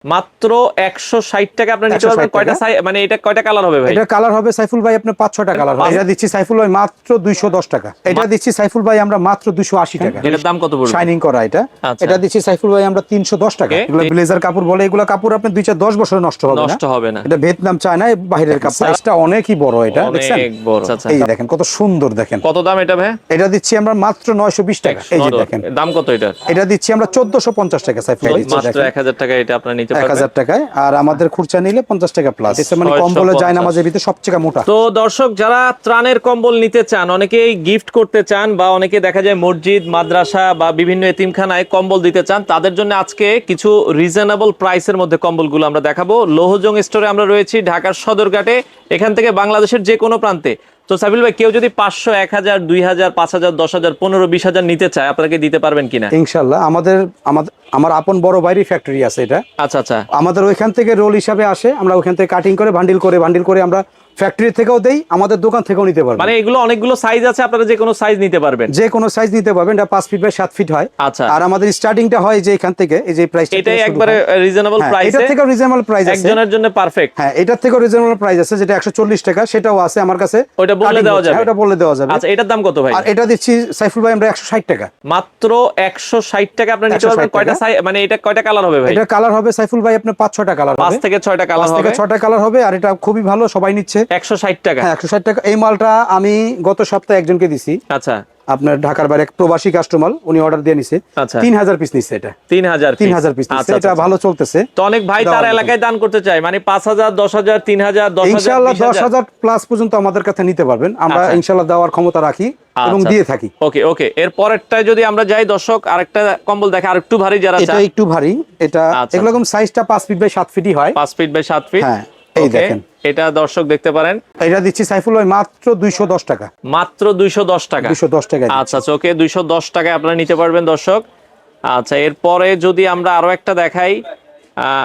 মাত্র 160 টাকা আপনি নিতে পারবেন। কয়টা মানে এটা কয়টা কালার হবে ভাই? এটা কালার হবে সাইফুল ভাই আপনার 5-6টা কালার হবে। এটা দিচ্ছি সাইফুল ভাই মাত্র 210 টাকা। এটা দিচ্ছি সাইফুল ভাই আমরা মাত্র 280 টাকা। এটার দাম কত পড়বে? শাইনিং করা এটা। এটা দিচ্ছি সাইফুল ভাই আমরা 310 টাকা। এগুলো ব্লেজার কাপড় বলে, এগুলো কাপড় আপনি 2-10 বছর নষ্ট হবে না। এটা ভিয়েতনাম চায়না বাইরের কাপড়। সাইজটা অনেকই বড় এটা, দেখছেন? অনেক বড়। আচ্ছা এই দেখেন কত সুন্দর দেখেন। কত দাম এটা ভাই? এটা দিচ্ছি আমরা মাত্র 920 টাকা। এই যে দেখেন দাম কত এটা? এটা দিচ্ছি আমরা 1450 টাকা সাইফুল ভাই দিচ্ছি। মাত্র 1000 টাকা এটা আপনি নিতে পারবেন। 1000 টাকায়। আর আমাদের খুচরা নিলে 50 টাকা প্লাস। এটা মানে কম্বলে যায় নামাজের ভিতরে সবচেয়ে মোটা। তো দর্শক যারা ত্রাণের কম্বল নিতে চান, অনেকেই গিফট করতে চান বা অনেকে দেখা যায় মসজিদ মাদ্রাসা বা বিভিন্ন এতিমখানায় কম্বল দিতে চান, তাদের জন্য আজকে কিছু রিজনেবল প্রাইসের মধ্যে কম্বলগুলো আমরা দেখাবো। লৌহজং স্টোরে আমরা রয়েছি ঢাকার সদরঘাটে, এখান থেকে বাংলাদেশের যে কোনো প্রান্তে। তো সাবিল ভাই, কেউ যদি 500, 1000, 2000, 5000, 10000, 15, 20000 নিতে চায়, আপনাকে দিতে পারবেন কিনা? ইনশাআল্লাহ। আমার আপন বড় ভাইয়ের ফ্যাক্টরি আছে এটা। আচ্ছা আচ্ছা। আমাদের ওইখান থেকে রোল হিসাবে আসে, আমরা ওইখান থেকে কাটিং করে বান্ডিল করে আমরা ফ্যাক্টরি থেকেও দেই, আমাদের দোকান থেকেও নিতে পারবেন। মানে এগুলো অনেকগুলো সাইজ আছে, আপনারা যে কোনো সাইজ নিতে পারবেন। যে কোনো সাইজ নিতে পারবেন। এটা 5 ফিট বাই 7 ফিট হয়। আচ্ছা। আর আমাদের স্টার্টিংটা হয় যে এখান থেকে, এই যে প্রাইসটা এটাই একবারে রিজনেবল প্রাইসে। এটা থেকে রিজনেবল প্রাইস আছে, একজনের জন্য পারফেক্ট। হ্যাঁ, এটার থেকে রিজনেবল প্রাইস আছে যেটা 140 টাকা, সেটাও আছে আমার কাছে। ওটা বলে দেওয়া যাবে? ওটা বলে দেওয়া যাবে। আচ্ছা, এটার দাম কত ভাই? আর এটা দিচ্ছি সাইফুল ভাই আমরা 160 টাকা। মাত্র 160 টাকা আপনি নিতে পারবেন। কয়টা মানে এটা কয়টা কালার হবে ভাই? এটা কালার হবে সাইফুল ভাই আপনার 5-6টা কালার হবে। 5 থেকে 6টা কালার হবে। 5 থেকে 6টা কালার হবে। আর এটা খুবই ভালো, সবাই নিচ্ছে। 160 টাকা। হ্যাঁ, 160 টাকা। এই মালটা আমি গত সপ্তাহে একজনকে দিছি। আচ্ছা। আপনার ঢাকার বাইরে এক প্রবাসী কাস্টমার, উনি অর্ডার দিয়ে নিছে। 3000 পিস নিচ্ছে। এটা 3000 পিস নিচ্ছে। এটা ভালো চলতেছে। তো অনেক ভাই তার এলাকায় দান করতে চায়, মানে 5000, 10000, 3000, 10000, ইনশাআল্লাহ 10000 প্লাস পর্যন্ত আমাদের কাছে নিতে পারবেন। আমরা ইনশাআল্লাহ দেওয়ার ক্ষমতা রাখি এবং দিয়ে থাকি। ওকে ওকে। এর পরেরটায় যদি আমরা যাই দর্শক, আরেকটা কম্বল দেখে, আর একটু ভারী যারা চায়। এটা একটু ভারী। এটা এরকম সাইজটা 5 ফিট বাই 7 ফিটই হয়। 5 ফিট বাই 7 ফিট। হ্যাঁ, এই দেখেন। এটা দর্শক দেখতে পারেন। এটা দিচ্ছি সাইফুল ভাই মাত্র 210 টাকা। মাত্র 210 টাকা। 210 টাকা। আচ্ছা আচ্ছা, ওকে। 210 টাকায় আপনারা নিতে পারবেন দর্শক। আচ্ছা, এরপরে যদি আমরা আরো একটা দেখাই,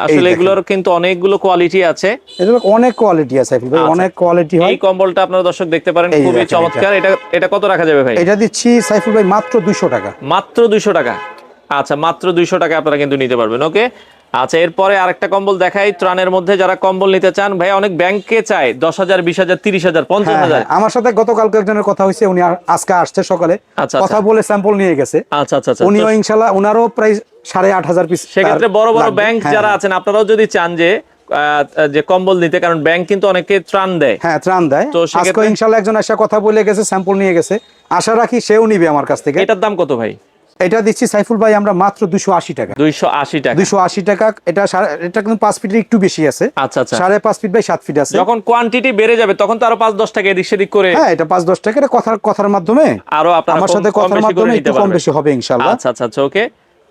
আসলে এগুলোর কিন্তু অনেকগুলো কোয়ালিটি আছে। এগুলো অনেক কোয়ালিটি আছে সাইফুল ভাই, অনেক কোয়ালিটি হয়। এই কম্বলটা আপনারা দর্শক দেখতে পারেন, খুবই চমৎকার। এটা কত রাখা যাবে ভাই? এটা দিচ্ছি সাইফুল ভাই মাত্র 200 টাকা। মাত্র 200 টাকা। আচ্ছা, মাত্র 200 টাকা আপনারা কিন্তু নিতে পারবেন। ওকে। আচ্ছা, এরপরে আরেকটা কম্বল দেখাই ত্রাণের মধ্যে, যারা কম্বল নিতে চান। ভাই অনেক ব্যাংকে চায় 10000, 20000, 30000, 50000। আমার সাথে গতকালকে একজনের কথা হয়েছে, উনি আজকে আসছে সকালে, কথা বলে স্যাম্পল নিয়ে গেছে। আচ্ছা আচ্ছা। উনিও ইনশাআল্লাহ, ওনারও প্রায় 8500 পিস। সেক্ষেত্রে বড় বড় ব্যাংক যারা আছেন, আপনারাও যদি চান যে কম্বল নিতে, কারণ ব্যাংক কিন্তু অনেকে ত্রাণ দেয়। হ্যাঁ, ত্রাণ দেয়। তো আজকে ইনশাআল্লাহ একজন এসে কথা বলে গেছে, স্যাম্পল নিয়ে গেছে। আশা রাখি সেও নিবে আমার কাছ থেকে। এটার দাম কত ভাই? এটা দিচ্ছি সাইফুল ভাই আমরা মাত্র 280 টাকা। 280 টাকা। 280 টাকা। এটা কিন্তু 5 ফিটের একটু বেশি আছে। আচ্ছা আচ্ছা। 5.5 ফিট বাই 7 ফিট আছে। যখন কোয়ান্টিটি বেড়ে যাবে তখন তো আরো 5-10 টাকা এদিক সেদিক করে। হ্যাঁ, এটা 5-10 টাকা কথার মাধ্যমে আরো আপনারা আমার সাথে কথার মাধ্যমে একটু কম বেশি হবে ইনশাআল্লাহ। আচ্ছা আচ্ছা, ওকে।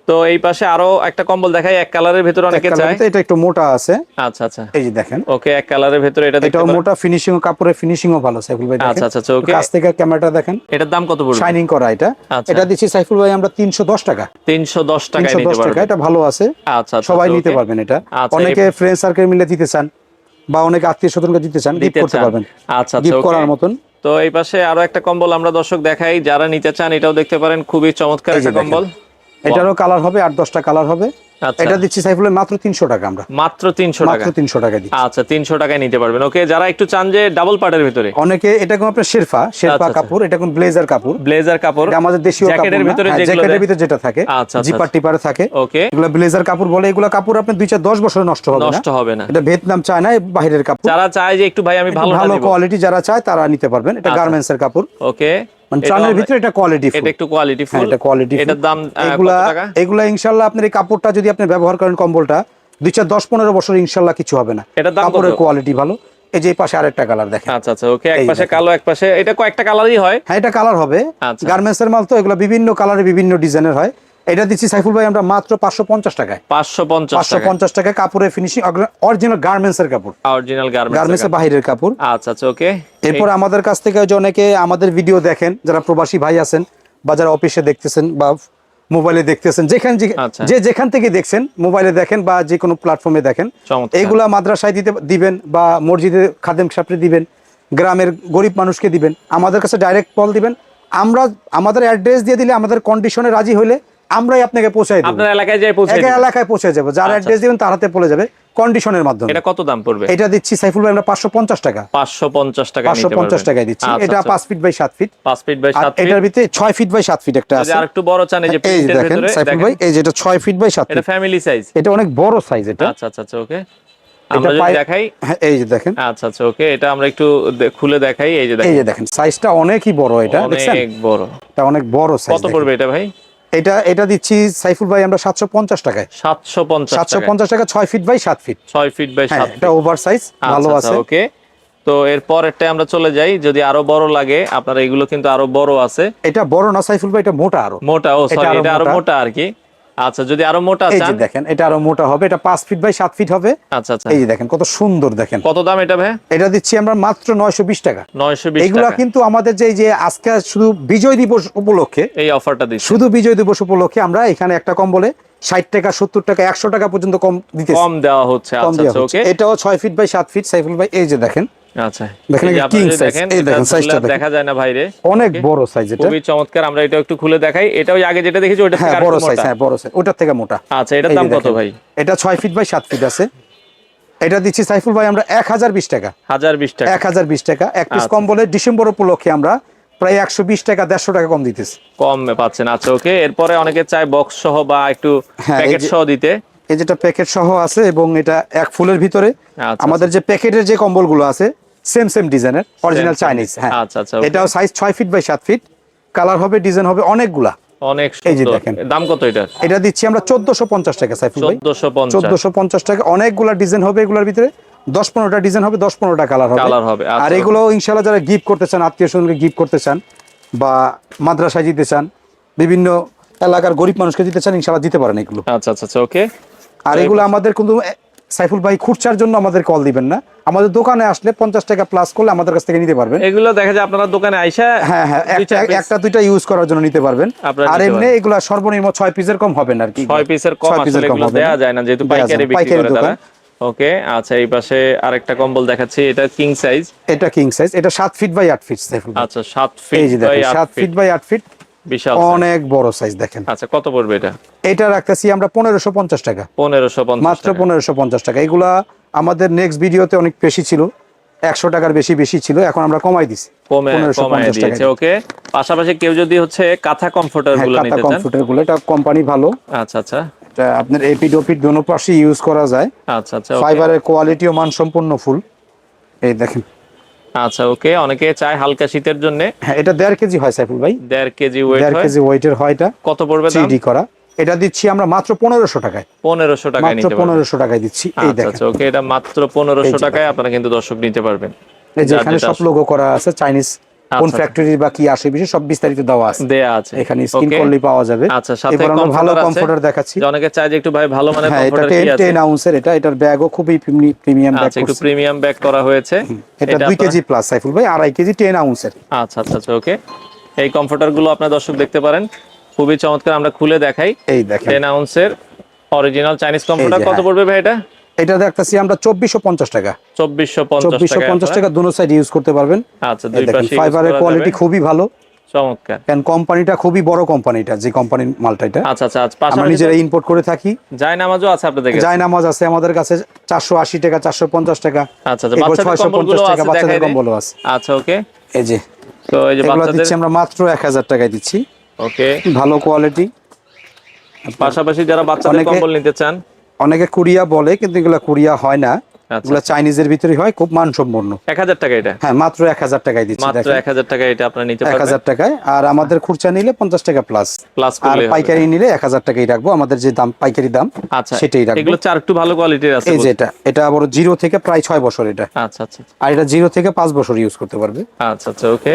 তো এই পাশে আরো একটা কম্বল দেখাই, এক কালারের ভিতরে অনেকে চায়। এটা একটু মোটা আছে। আচ্ছা আচ্ছা। এই যে দেখেন। ওকে, এক কালারের ভিতরে এটা দেখতে পারেন। এটা মোটা ফিনিশিং, কাপড়ের ফিনিশিংও ভালো সাইফুল ভাই দেখেন। আচ্ছা আচ্ছা, ওকে। কাছ থেকে ক্যামেরাটা দেখেন। এটার দাম কত পড়বে? শাইনিং করা এটা। এটা দিচ্ছি সাইফুল ভাই আমরা 310 টাকা। 310 টাকায় নিতে পারবেন। এটা ভালো আছে। আচ্ছা, সবাই নিতে পারবেন এটা। অনেকে ফ্রেন্ড সার্কেল মিলে দিতে চান বা অনেকে আত্মীয়-স্বজনকে দিতে চান, গিফট করতে পারবেন। আচ্ছা, গিফট করার মতন। তো এই পাশে আরো একটা কম্বল আমরা দর্শক দেখাই, যারা নিতে চান এটাও দেখতে পারেন, খুবই চমৎকার একটা কম্বল। এটারও কালার হবে, 8-10টা কালার হবে। এটা দিচ্ছি সাইফুল মাত্র 300 টাকা। আমরা মাত্র 300 টাকা। মাত্র 300 টাকা দিচ্ছি। আচ্ছা, 300 টাকায় নিতে পারবেন। ওকে, যারা একটু চান যে ডাবল পার্টের ভিতরে, অনেকে এটা কোন আপনার শেরপা কাপড়, এটা কোন ব্লেজার কাপড়। এটা আমাদের দেশীয় কাপড়, জ্যাকেটের ভিতরে যেটা থাকে, জিপার টিপারে থাকে। ওকে, এগুলো ব্লেজার কাপড় বলে। এগুলো কাপড় আপনি 2-10 বছর নষ্ট হবে না। এটা ভিয়েতনাম চায়না বাইরের কাপড়। যারা চায় যে একটু ভাই আমি ভালো কোয়ালিটি, যারা চায় তারা নিতে পারবেন। এটা গার্মেন্টস এর কাপড়। ওকে, মানে ত্রাণের ভিতরে এটা কোয়ালিটি ফুল। এটা একটু কোয়ালিটি ফুল। এটা কোয়ালিটি। এটার দাম কত টাকা? এগুলা ইনশাআল্লাহ আপনার এই কাপড়টা যদি আপনি ব্যবহার করেন, কম্বলটা 2-10-15 বছর ইনশাআল্লাহ কিছু হবে না। কাপড়ের কোয়ালিটি ভালো। এই যে পাশে আরেকটা কালার দেখেন। আচ্ছা আচ্ছা, ওকে। এক পাশে কালো, এক পাশে এটা কয়েকটা কালারই হয়। হ্যাঁ, এটা কালার হবে। গার্মেন্টস এর মাল তো, এগুলো বিভিন্ন কালারে বিভিন্ন ডিজাইনের হয়। এটা দিচ্ছি সাইফুল ভাই আমরা মাত্র 550 টাকায়। 550 টাকায় কাপড়ের ফিনিশিং, অরিজিনাল গার্মেন্টস এর কাপড়। অরিজিনাল গার্মেন্টস এর বাইরের কাপড়। আচ্ছা আচ্ছা, ওকে। এরপর আমাদের কাছ থেকে যে অনেকে আমাদের ভিডিও দেখেন, যারা প্রবাসী ভাই আছেন বা যারা অফিসে দেখতেছেন বা মোবাইলে দেখতেছেন, যেখান থেকে দেখছেন, মোবাইলে দেখেন বা যে কোনো প্ল্যাটফর্মে দেখেন, এইগুলা মাদ্রাসায় দিবেন বা মসজিদে খাদেম সাহেবকে দিবেন, গ্রামের গরিব মানুষকে দিবেন। আমাদের কাছে ডাইরেক্ট কল দিবেন। আমরা আমাদের অ্যাড্রেস দিয়ে দিলে, আমাদের কন্ডিশনে রাজি হইলে আমরাই আপনাকে পৌঁছাই দেব, আপনার এলাকায় যাই পৌঁছে এক এলাকায় পৌঁছে যাবো, যার অ্যাড্রেস দিবেন তার হাতে পৌঁছে যাবে কন্ডিশনের মাধ্যমে। এটা কত দাম পড়বে? এটা দিচ্ছি সাইফুল ভাই আমরা 550 টাকা, 550 টাকা নিতে পারবেন। 550 টাকায় দিচ্ছি। এটা 5 feet by 7 feet, 5 feet by 7 feet. এটার ভিতরে 6 ফিট বাই 7 ফিট একটা আছে, যদি আরেকটু বড় চান এই যে এই প্রিন্টের দেখেন ভিতরে সাইফুল ভাই, এই যে এটা 6 ফিট বাই 7 এটা ফিট, ফ্যামিলি সাইজ, এটা অনেক বড় সাইজ এটা। আচ্ছা আচ্ছা আচ্ছা ওকে, আমরা যদি দেখাই, হ্যাঁ এই যে দেখেন, আচ্ছা আচ্ছা ওকে, এটা আমরা একটু খুলে দেখাই। এই যে দেখেন, এই যে দেখেন সাইজটা অনেকই বড়, এটা দেখছেন অনেক বড়, এটা অনেক বড় সাইজ। কত পড়বে এটা ভাই? এটা দিচ্ছি সাইফুল ভাই আমরা 750 টাকায়, 750 টাকা, 6 feet by 7 feet, 6 feet by 7 feet, এটা ওভার সাইজ ভালো আছে। ওকে, তো এর পরেরটা আমরা চলে যাই, যদি আরো বড় লাগে আপনার এগুলো কিন্তু আরো বড় আছে। এটা বড় না সাইফুল ভাই, এটা মোটা, আরো মোটা, ও সরি এটা আরো মোটা আর কি। আচ্ছা যদি আরো মোটা এই চান, যে দেখেন এটা আরো মোটা হবে, এটা 5 ফিট বাই 7 ফিট হবে। আচ্ছা আচ্ছা, এই যে দেখেন কত সুন্দর, দেখেন কত দাম এটা ভাই? এটা দিচ্ছি আমরা মাত্র 920 টাকা। 920 এগুলা টাকা, কিন্তু আমাদের যে আজকে শুধু বিজয় দিবস উপলক্ষে, এই অফারটা দিচ্ছি, শুধু বিজয় দিবস উপলক্ষে আমরা এখানে একটা কম্বলে 60 টাকা, 70 টাকা, 100 টাকা পর্যন্ত কম দিতেছি, কম দেওয়া হচ্ছে। আচ্ছা আচ্ছা ওকে, এটাও 6 ফিট বাই 7 ফিট সাইফুল ভাই, এই যে দেখেন, আচ্ছা দেখেন এই যে কিং আপনারা সাইজ, দেখেন, এই দেখেন এটা সাইজটা দেখা যায় না বাইরে, অনেক বড় সাইজ, এটা খুবই চমৎকার। আমরা এটা একটু খুলে দেখাই, এটা ওই আগে যেটা দেখেছি ওটা থেকে হ্যাঁ আরেকটু বড় সাইজ, মোটা। হ্যাঁ বড় সাইজ, ওটার থেকে মোটা। আচ্ছা এটার এই যে দাম কত দেখেন, ভাই? এটা 6 ফিট বাই 7 ফিট আছে, এটা দিচ্ছি সাইফুল ভাই আমরা 1020 টাকা, 1020 টাকা, 1020 টাকা। এক পিস আচ্ছা। কম্বলে ডিসেম্বর উপলক্ষে আমরা প্রায় 120 টাকা, 150 টাকা কম দিতেছি, কম পাচ্ছেন। আচ্ছা ওকে, এরপরে অনেকে চায় বক্স সহ বা একটু হ্যাঁ, প্যাকেট সহ দিতে, এই যেটা প্যাকেট সহ আছে এবং এটা এক ফুলের ভিতরে। আচ্ছা, আমাদের যে প্যাকেটের যে কম্বলগুলো আছে সেম ডিজাইনের, অরিজিনাল চাইনিজ, হ্যাঁ আচ্ছা আচ্ছা okay। এটাও size 6 feet by 7 feet, colour হবে, ডিজাইন হবে অনেকগুলা, অনেক এই যে সুন্দর। দেখেন। দাম কত এটা? এটা দিচ্ছি আমরা 1450 টাকা সাইফুল ভাই, 1450 টাকা। অনেকগুলা ডিজাইন হবে এগুলোর ভিতরে, 10-15টা ডিজাইন হবে, 10-15টা কালার হবে। আচ্ছা, আর এগুলো ইনশাআল্লাহ যারা গিফট করতে চান, আত্মীয় স্বজনকে গিফট করতে চান বা মাদ্রাসায় দিতে চান, বিভিন্ন এলাকার গরিব মানুষকে দিতে চান, ইনশাআল্লাহ দিতে পারেন এগুলো। আচ্ছা আচ্ছা আচ্ছা ওকে। আর এগুলো আমাদের কিন্তু সাইফুল ভাই খুচরার জন্য আমাদের কল দিবেন না, আমাদের দোকানে আসলে 50 টাকা প্লাস করলে আমাদের কাছ থেকে নিতে পারবেন। এগুলো দেখা যায় আপনারা দোকানে আইসা, হ্যাঁ হ্যাঁ, একটা দুইটা ইউজ করার জন্য নিতে পারবেন। আর এমনি এগুলো সর্বনিম্ন 6 পিসের কম হবে না আর কি, 6 পিসের কম আসলে এগুলো দেয়া যায় না, যেহেতু পাইকারি বিক্রি করে তারা। ওকে আচ্ছা, এই পাশে আরেকটা কম্বল দেখাচ্ছি, এটা কিং সাইজ, এটা কিং সাইজ, এটা 7 ফিট বাই 8 ফিট সাইফুল ভাই। আচ্ছা 7 ফিট এই যে বাই দেখেন 7 ফিট বাই 8 ফিট, বিশাল অনেক বড় সাইজ দেখেন। আচ্ছা কত পড়বে এটা? এটা রাখতেছি আমরা 1550 টাকা, 1550 মাত্র 1550 টাকা। এগুলা আমাদের নেক্সট ভিডিওতে অনেক বেশি ছিল, 100 টাকার বেশি ছিল, এখন আমরা কমাই দিছি, কমায় দিয়েছে। ওকে, পাশাপাশি কেউ যদি হচ্ছে কাঁথা কমফোর্টার গুলো নিতে চান, কমফোর্টার গুলো, এটা কোম্পানি ভালো, আচ্ছা আচ্ছা এটা আপনার এপিড ওপিড দোনো পাশে ইউজ করা যায়। আচ্ছা আচ্ছা ফাইবারের কোয়ালিটি ও মান সম্পন্ন ফুল, এই দেখেন। আচ্ছা ওকে, অনেকে চায় হালকা শীতের জন্য। হ্যাঁ এটা 1.5 কেজি হয় সাইফুল ভাই, 1.5 কেজি ওয়েট হয়, 1.5 কেজি ওয়েটের হয়। এটা কত পড়বে দাম? 3D করা, এটা দিচ্ছি আমরা মাত্র 1500 টাকায়, 1500 টাকায় নিতে মাত্র পারবেন। 1500 টাকায় দিচ্ছি, এই আচ্ছা দেখেন। আচ্ছা ওকে, এটা মাত্র 1500 টাকায় আপনারা কিন্তু দর্শক নিতে পারবেন। এই যে এখানে সব লোগো করা আছে, চাইনিজ কোন ফ্যাক্টরি বা কি আসে বিষয় সব বিস্তারিত দেওয়া আছে, দেয়া আছে, এখানে স্ক্রিন করলেই পাওয়া যাবে। আচ্ছা সাথে এবার আমরা ভালো কমফোর্টার দেখাচ্ছি, যে অনেকে চায় যে একটু ভাই ভালো মানের হ্যাঁ, কমফোর্টার এটা কি আছে। 10 আউন্সের, এটার ব্যাগও খুবই প্রিমিয়াম ব্যাগ, আচ্ছা একটু প্রিমিয়াম ব্যাগ করা হয়েছে, এটা 2 কেজি প্লাস সাইফুল ভাই, 2.5 কেজি 10 আউন্সের। আচ্ছা আচ্ছা আচ্ছা ওকে, এই কমফোর্টার গুলো আপনারা দর্শক দেখতে পারেন, খুবই চমৎকার। আমরা খুলে দেখাই, এই দেখেন 10 আউন্সের অরিজিনাল চাইনিজ কমফোর্টার। কত হ্যাঁ। পড়বে ভাই এটা? এটা দেখতেছি আমরা 2450 টাকা, 2450 টাকা, দুনো সাইড ইউজ করতে পারবেন। আচ্ছা দুই পাশে ফাইবারের কোয়ালিটি খুবই ভালো, চমৎকার। কারণ কোম্পানিটা খুবই বড় কোম্পানিটা, যে কোম্পানির মালটা এটা। আচ্ছা আচ্ছা, আমরা পাশাপাশি নিজেরা ইম্পোর্ট করে থাকি। জায়নামাজও আছে আপনাদের কাছে? জায়নামাজ আছে আমাদের কাছে 480 টাকা, 450 টাকা। আচ্ছা আচ্ছা, বাচ্চাদের কম্বলগুলো আছে, বাচ্চাদের কম্বলও আছে। আচ্ছা ওকে, এই যে তো এই যে এগুলো বাচ্চাদের দিচ্ছি আমরা মাত্র 1000 টাকায় দিচ্ছি, ওকে। ভালো কোয়ালিটি। পাশাপাশি যারা বাচ্চাদের কম্বল নিতে চান, অনেকে কোরিয়া বলে, কিন্তু এগুলা কোরিয়া হয় না, আচ্ছা এগুলা চাইনিজের ভিতরে হয়, খুব মানসম্পন্ন। 1000 টাকা এটা? হ্যাঁ মাত্র 1000 টাকায় দিচ্ছি, মাত্র 1000 টাকা এটা আপনারা নিতে পারবেন, 1000 টাকায়। আর আমাদের খুচরা নিলে 50 টাকা প্লাস, প্লাস আর করলে পাইকারি নিলে 1000 টাকাই রাখবো, আমাদের যে দাম পাইকারি দাম আচ্ছা সেটাই রাখবো। এগুলো চার একটু ভালো কোয়ালিটির আছে। এই যে এটা আবার 0 থেকে প্রায় 6 বছর এটা, আচ্ছা আচ্ছা, আর এটা 0 থেকে 5 বছর ইউজ করতে পারবে। আচ্ছা আচ্ছা ওকে,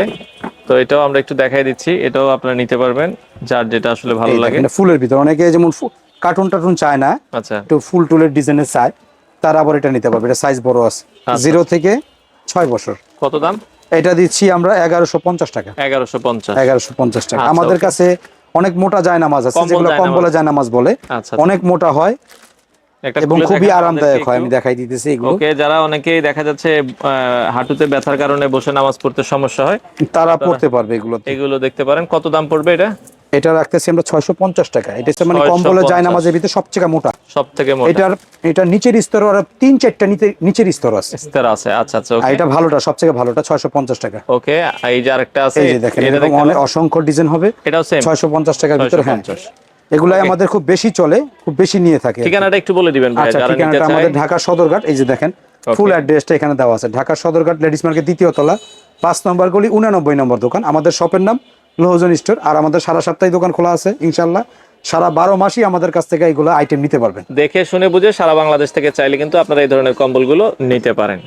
তো এটাও আমরা একটু দেখাই দিচ্ছি, এটাও আপনারা নিতে পারবেন যার যেটা আসলে ভালো লাগে। এটা ফুলের ভিতর, অনেকে যেমন কার্টুন টার্টুন চায় না, আচ্ছা একটু ফুল টুলের ডিজাইনের চায়, তারা আবার এটা নিতে পারবে। এটা সাইজ বড় আছে, 0 থেকে 6 বছর। কত দাম? এটা দিচ্ছি আমরা 1150 টাকা, 1150 টাকা। আমাদের কাছে অনেক মোটা জায়নামাজ আছে, যেগুলো কম্বলে জায়নামাজ বলে, অনেক মোটা হয় এবং খুবই আরামদায়ক হয়। আমি দেখাই দিতেছি এগুলো। ওকে, যারা অনেকেই দেখা যাচ্ছে হাঁটুতে ব্যথার কারণে বসে নামাজ পড়তে সমস্যা হয়, তারা পড়তে পারবে এগুলো। এগুলো দেখতে পারেন। কত দাম পড়বে এটা? এটা রাখতেছি আমরা 650 টাকা। এটা হচ্ছে মানে কম্বলের জায়নামাজের ভিতরে সবচেয়ে মোটা, সবথেকে মোটা। এটার নিচের স্তর আর 3-4টা নিচের স্তর আছে। স্তর আছে, আচ্ছা আচ্ছা, ওকে। এটা ভালোটা, সবচেয়ে ভালোটা 650 টাকা। ওকে, এই যে আরেকটা আছে, এই যে দেখেন এরকম অনেক অসংখ্য ডিজাইন হবে, এটাও সেম 650 টাকার ভিতরে। হ্যাঁ, এগুলাই আমাদের খুব বেশি চলে, খুব বেশি নিয়ে থাকে। ঠিকানাটা একটু বলে দিবেন ভাই, আচ্ছা, যারা নিতে ঠিকানাটা চায়। আমাদের ঢাকা সদরঘাট, এই যে দেখেন ফুল অ্যাড্রেসটা এখানে দেওয়া আছে। ঢাকা সদরঘাট লেডিস মার্কেট 2য় তলা, 5 নম্বর গলি, 89 নম্বর দোকান। আমাদের শপের নাম লোহজন স্টোর। আর আমাদের সারা সপ্তাহে দোকান খোলা আছে ইনশাআল্লাহ। সারা 12 মাসই আমাদের কাছ থেকে এগুলো আইটেম নিতে পারবেন। দেখে শুনে বুঝে সারা বাংলাদেশ থেকে চাইলে কিন্তু আপনারা এই ধরনের কম্বলগুলো নিতে পারেন।